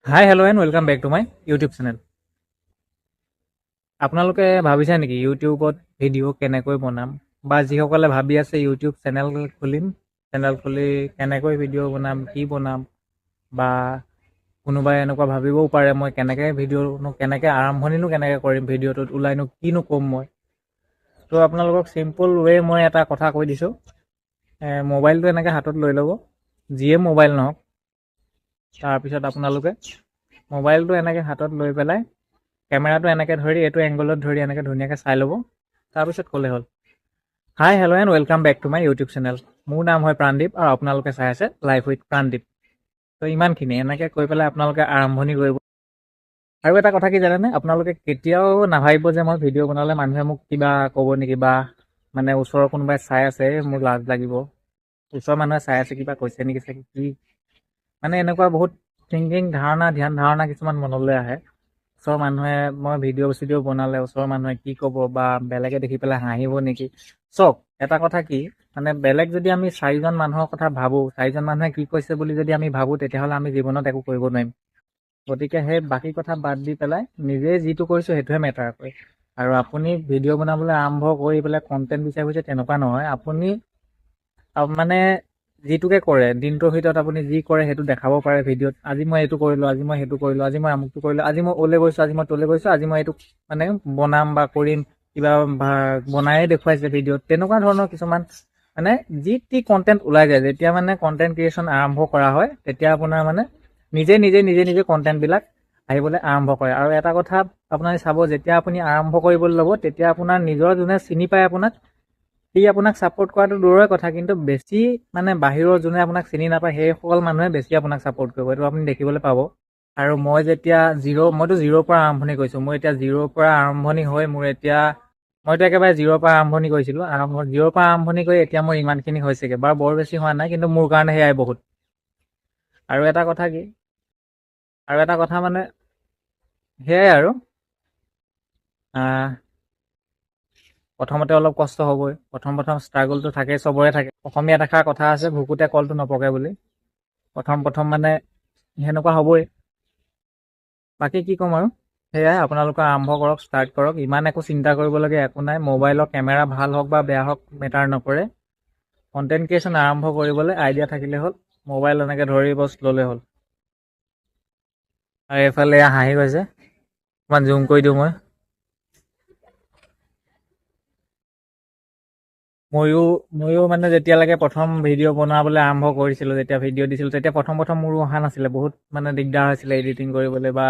High hello' and welcome back to my YouTube channel. আপোনালোকে ভাবিছে নেকি ইউটিউবত ভিডিঅ' কেনেকৈ বনাম, বা যিসকলে ভাবি আছে ইউটিউব চেনেল খুলিম, চেনেল খুলি কেনেকৈ ভিডিঅ' বনাম, কি বনাম, বা কোনোবাই এনেকুৱা ভাবিবও পাৰে মই কেনেকৈ আৰম্ভণিনো কেনেকৈ কৰিম, ভিডিঅ'টোত ওলাইনো কিনো ক'ম মই। তো আপোনালোকক চিম্পল ৱে মই এটা কথা কৈ দিছোঁ। মোবাইলটো এনেকৈ হাতত লৈ ল'ব, যিয়ে মোবাইল নহওক। তাৰপিছত আপোনালোকে মোবাইলটো এনেকৈ হাতত লৈ পেলাই কেমেৰাটো এনেকৈ ধৰি এইটো এংগলত ধৰি এনেকৈ ধুনীয়াকৈ চাই ল'ব। তাৰপিছত ক'লে হ'ল, hi hello' and welcome back to my YouTube channel. মোৰ নাম হয় প্ৰাণদীপ আৰু আপোনালোকে চাই আছে লাইফ উইথ প্ৰাণদীপ। তো ইমানখিনি এনেকৈ কৈ পেলাই আপোনালোকে আৰম্ভণি কৰিব। আৰু এটা কথা কি জানেনে, আপোনালোকে কেতিয়াও নাভাবিব যে মই ভিডিঅ' বনালে মানুহে মোক কিবা ক'ব নেকি, বা মানে ওচৰৰ কোনোবাই চাই আছে মোৰ লাজ লাগিব, ওচৰৰ মানুহে চাই আছে কিবা কৈছে নেকি চাগে, কি মানে এনেকুৱা বহুত ধ্যান ধাৰণা কিছুমান মনলৈ আহে। ওচৰৰ মানুহে মই চিডিঅ' বনালে ওচৰৰ মানুহে কি ক'ব, বা বেলেগে দেখি পেলাই হাঁহিব নেকি। চাওক, এটা কথা কি, মানে বেলেগ যদি আমি 4জন মানুহৰ কথা ভাবোঁ, 4জন মানুহে কি কৈছে বুলি যদি আমি ভাবোঁ, তেতিয়াহ'লে আমি জীৱনত একো কৰিব নোৱাৰিম। গতিকে সেই বাকী কথা বাদ দি পেলাই নিজে যিটো কৰিছোঁ সেইটোহে মেটাৰ কৰে। আৰু আপুনি ভিডিঅ' বনাবলৈ আৰম্ভ কৰি পেলাই কণ্টেণ্ট বিচাৰি ফুৰিছে তেনেকুৱা নহয়। আপুনি মানে যিটোকে কৰে দিনটোৰ ভিতৰত আপুনি যি কৰে সেইটো দেখাব পাৰে ভিডিঅ'ত। আজি মই এইটো কৰিলোঁ, আজি মই সেইটো কৰিলোঁ, আজি মই আমুকটো কৰিলোঁ, আজি মই ওলে গৈছোঁ, আজি মই তলে গৈছোঁ, আজি মই এইটো মানে বনাম বা কৰিম, কিবা বনায়ে দেখুৱাইছে ভিডিঅ'ত। তেনেকুৱা ধৰণৰ কিছুমান মানে যি টি কণ্টেণ্ট ওলাই যায়। যেতিয়া মানে কণ্টেণ্ট ক্ৰিয়েশ্যন আৰম্ভ কৰা হয়, তেতিয়া আপোনাৰ মানে নিজে কণ্টেণ্টবিলাক আহিবলৈ আৰম্ভ কৰে। আৰু এটা কথা আপোনালোকে চাব, যেতিয়া আপুনি আৰম্ভ কৰিবলৈ ল'ব, তেতিয়া আপোনাৰ নিজৰ যোনে চিনি পায় সি আপোনাক ছাপোৰ্ট কৰাটো দূৰৰে কথা, কিন্তু বেছি মানে বাহিৰৰ যোনে আপোনাক চিনি নাপায় সেইসকল মানুহে বেছি আপোনাক ছাপোৰ্ট কৰিব, এইটো আপুনি দেখিবলৈ পাব। আৰু মই যেতিয়া মইতো জিৰ'ৰ পৰা আৰম্ভণি কৰিছোঁ। মই এতিয়া জিৰ'ৰ পৰা আৰম্ভণি হৈ মইতো একেবাৰে জিৰ'ৰ পৰা আৰম্ভণি কৰিছিলোঁ। জিৰ'ৰ পৰা আৰম্ভণি কৰি এতিয়া মোৰ ইমানখিনি হৈছেগৈ, বাৰু বৰ বেছি হোৱা নাই, কিন্তু মোৰ কাৰণে সেয়াই বহুত। আৰু এটা কথা মানে সেয়াই আৰু প্ৰথমতে অলপ কষ্ট হ'বই। প্ৰথম ষ্ট্ৰাগলটো থাকেই, চবৰে থাকে। অসমীয়াত এষাৰ কথা আছে, ভুকুতে কলটো নপকে বুলি। প্ৰথম মানে সেনেকুৱা হ'বই। বাকী কি ক'ম আৰু, সেয়াই আপোনালোকে আৰম্ভ কৰক, ষ্টাৰ্ট কৰক। ইমান একো চিন্তা কৰিবলগীয়া একো নাই। মোবাইলৰ কেমেৰা ভাল হওক বা বেয়া হওক মেটাৰ নকৰে। কণ্টেণ্ট ক্ৰিয়েশ্যন আৰম্ভ কৰিবলৈ আইডিয়া থাকিলে হ'ল, মোবাইল এনেকৈ ধৰি বছ ল'লে হ'ল। আৰু এইফালে হাঁহি গৈছে, অকণমান জুম কৰি দিওঁ মই। ময়ো মানে যেতিয়ালৈকে প্ৰথম ভিডিঅ' বনাবলৈ আৰম্ভ কৰিছিলোঁ, যেতিয়া ভিডিঅ' দিছিলোঁ, তেতিয়া প্ৰথম মোৰো অহা নাছিলে। বহুত মানে দিগদাৰ হৈছিলে এডিটিং কৰিবলৈ, বা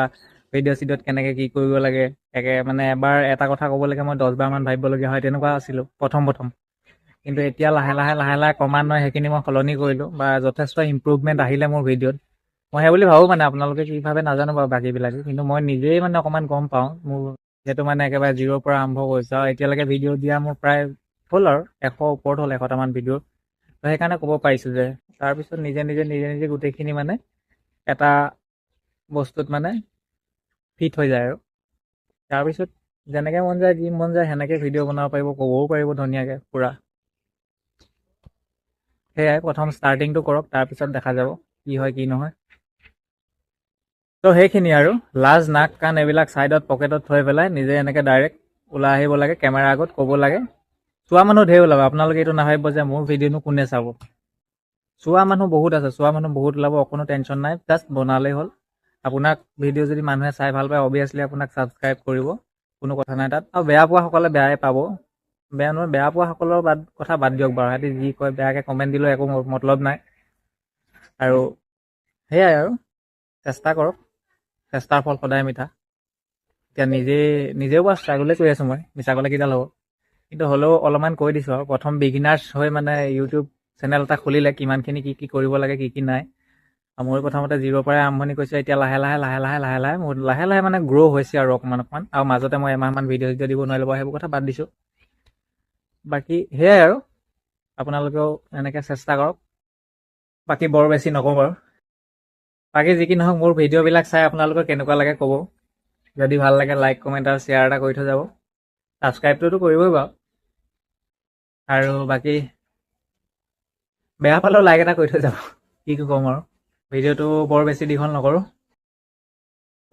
চিডিঅ'ত কেনেকৈ কি কৰিব লাগে। মানে এবাৰ এটা কথা ক'বলৈকে মই 10 বাৰমান ভাবিবলগীয়া হয়, তেনেকুৱা আছিলোঁ প্ৰথম। কিন্তু এতিয়া লাহে লাহে ক্ৰমান্বয়ে সেইখিনি মই সলনি কৰিলোঁ, বা যথেষ্ট ইম্প্ৰুভমেণ্ট আহিলে মোৰ ভিডিঅ'ত। মই সেই বুলি ভাবোঁ, মানে আপোনালোকে কি ভাবে নাজানো বাৰু বাকীবিলাকে, কিন্তু মই নিজেই মানে অকণমান গম পাওঁ। মোৰ যিহেতু মানে একেবাৰে জিৰ'ৰ পৰা আৰম্ভ কৰিছোঁ, আৰু এতিয়ালৈকে ভিডিঅ' দিয়া মোৰ প্ৰায় হ'ল আৰু 100 ওপৰত হ'ল, 100টামান ভিডিঅ'। তো সেইকাৰণে ক'ব পাৰিছোঁ যে তাৰপিছত নিজে গোটেইখিনি মানে এটা বস্তুত মানে ফিট হৈ যায়। আৰু তাৰপিছত যেনেকৈ মন যায়, যি মন যায় সেনেকৈ ভিডিঅ' বনাব পাৰিব, ক'বও পাৰিব ধুনীয়াকৈ পূৰা। সেয়াই, প্ৰথম ষ্টাৰ্টিংটো কৰক, তাৰপিছত দেখা যাব কি হয় কি নহয়। তো সেইখিনি আৰু লাজ নাক কাণ এইবিলাক ছাইডত পকেটত থৈ পেলাই নিজে এনেকৈ ডাইৰেক্ট ওলাই আহিব লাগে, কেমেৰাৰ আগত ক'ব লাগে। চোৱা মানুহ ঢেৰ ওলাব, আপোনালোকে এইটো নাভাবিব যে মোৰ ভিডিঅ'নো কোনে চাব। চোৱা মানুহ বহুত আছে, ওলাব, অকণো টেনশ্যন নাই। জাষ্ট বনালেই হ'ল। আপোনাক ভিডিঅ' যদি মানুহে চাই ভাল পায়, অভিয়াছলি আপোনাক ছাবস্ক্ৰাইব কৰিব, কোনো কথা নাই তাত। আৰু বেয়া পোৱাসকলে বেয়াই পাব, বেয়া পোৱাসকলৰ কথা বাদ দিয়ক বাৰু। সিহঁতি যি কয়, বেয়াকৈ কমেণ্ট দিলেও একো মতলব নাই। আৰু সেয়াই আৰু চেষ্টা কৰক, চেষ্টাৰ ফল সদায় মিঠা। এতিয়া নিজেও বাৰু ষ্ট্ৰাগলে কৰি আছোঁ মই, মিছা ক'লে কিডাল হ'ব। কিন্তু হ'লেও অলপমান কৈ দিছোঁ আৰু, প্ৰথম বিগিনাৰ্ছ হৈ মানে ইউটিউব চেনেল এটা খুলিলে কিমানখিনি কি কৰিব লাগে, কি নাই। আৰু মই প্ৰথমতে জিৰ'ৰ পৰাই আৰম্ভণি কৰিছোঁ। এতিয়া লাহে লাহে মানে গ্ৰ' হৈছে আৰু অকণমান। আৰু মাজতে মই এমাহমান ভিডিঅ' দিব নোৱাৰিলোঁ বাৰু, সেইবোৰ কথা বাদ দিছোঁ। বাকী সেয়াই আৰু আপোনালোকেও এনেকৈ চেষ্টা কৰক। বাকী বৰ বেছি নকওঁ বাৰু। বাকী যি কি নহওক, মোৰ ভিডিঅ'বিলাক চাই আপোনালোকৰ কেনেকুৱা লাগে ক'ব। যদি ভাল লাগে লাইক, কমেণ্ট আৰু শ্বেয়াৰ এটা কৰি থৈ যাব। ছাবস্ক্ৰাইবটোতো কৰিবই বাৰু। আৰু বাকী বেয়া পালেও লাইক এটা কৰি থৈ যাব। কি ক'ম আৰু, ভিডিঅ'টো বৰ বেছি দীঘল নকৰোঁ।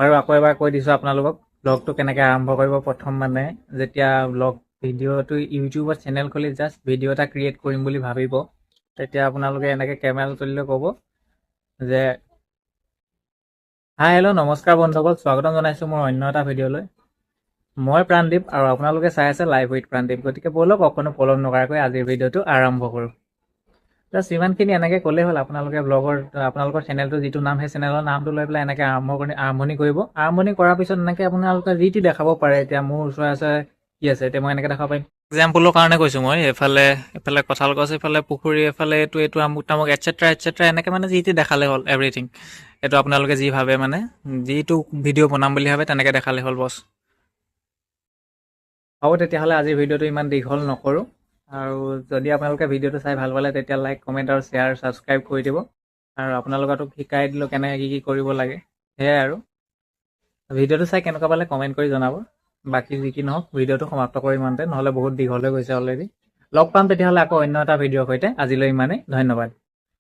বাৰু আকৌ এবাৰ কৈ দিছোঁ আপোনালোকক ব্লগটো কেনেকৈ আৰম্ভ কৰিব। প্ৰথম মানে যেতিয়া ব্লগ ভিডিঅ'টো ইউটিউবত চেনেল খুলি জাষ্ট ভিডিঅ' এটা ক্ৰিয়েট কৰিম বুলি ভাবিব, তেতিয়া আপোনালোকে এনেকৈ কেমেৰা তুলিলে ক'ব যে হাই হেল্ল' নমস্কাৰ বন্ধুসকল, স্বাগতম জনাইছোঁ মোৰ অন্য এটা ভিডিঅ'লৈ। মই প্ৰাণদীপ আৰু আপোনালোকে চাই আছে লাইভ উইথ প্ৰাণদীপ। গতিকে ব'লক অকণো পলম নকৰাকৈ আজিৰ ভিডিঅ'টো আৰম্ভ কৰোঁ। জাষ্ট ইমানখিনি এনেকৈ ক'লেই হ'ল। আপোনালোকে আপোনালোকৰ চেনেলটো যিটো নাম, সেই চেনেলৰ নামটো লৈ পেলাই এনেকৈ আৰম্ভণি কৰিব। আৰম্ভণি কৰাৰ পিছত এনেকৈ আপোনালোকে যি টি দেখাব পাৰে। এতিয়া মোৰ ওচৰে কি আছে, এতিয়া মই এনেকৈ দেখাব পাৰিম। এক্সাম্পলৰ কাৰণে কৈছোঁ মই। এইফালে কঁঠাল গছ, এইফালে পুখুৰী, এইফালে এইটো আমুক তামুক এটচেট্ৰা এনেকৈ মানে যি টি দেখালে হ'ল, এভৰিথিং। এইটো আপোনালোকে যি ভাবে, মানে যিটো ভিডিঅ' বনাম বুলি ভাবে তেনেকৈ দেখালে হ'ল বছ। হ'ব তেতিয়াহ'লে আজিৰ ভিডিঅ'টো ইমান দীঘল নকৰোঁ। আৰু যদি আপোনালোকে ভিডিঅ'টো চাই ভাল পালে তেতিয়া লাইক, কমেণ্ট আৰু শ্বেয়াৰ, ছাবস্ক্ৰাইব কৰি দিব। আৰু আপোনালোকক শিকাই দিলোঁ কেনেকৈ কি কৰিব লাগে। সেয়াই আৰু ভিডিঅ'টো চাই কেনেকুৱা পালে কমেণ্ট কৰি জনাব। বাকী যি কি নহওক ভিডিঅ'টো সমাপ্ত কৰি ইমানতে, নহ'লে বহুত দীঘল হৈ গৈছে অলৰেডি। লগ পাম তেতিয়াহ'লে আকৌ অন্য এটা ভিডিঅ'ৰ সৈতে। আজিলৈ ইমানেই, ধন্যবাদ।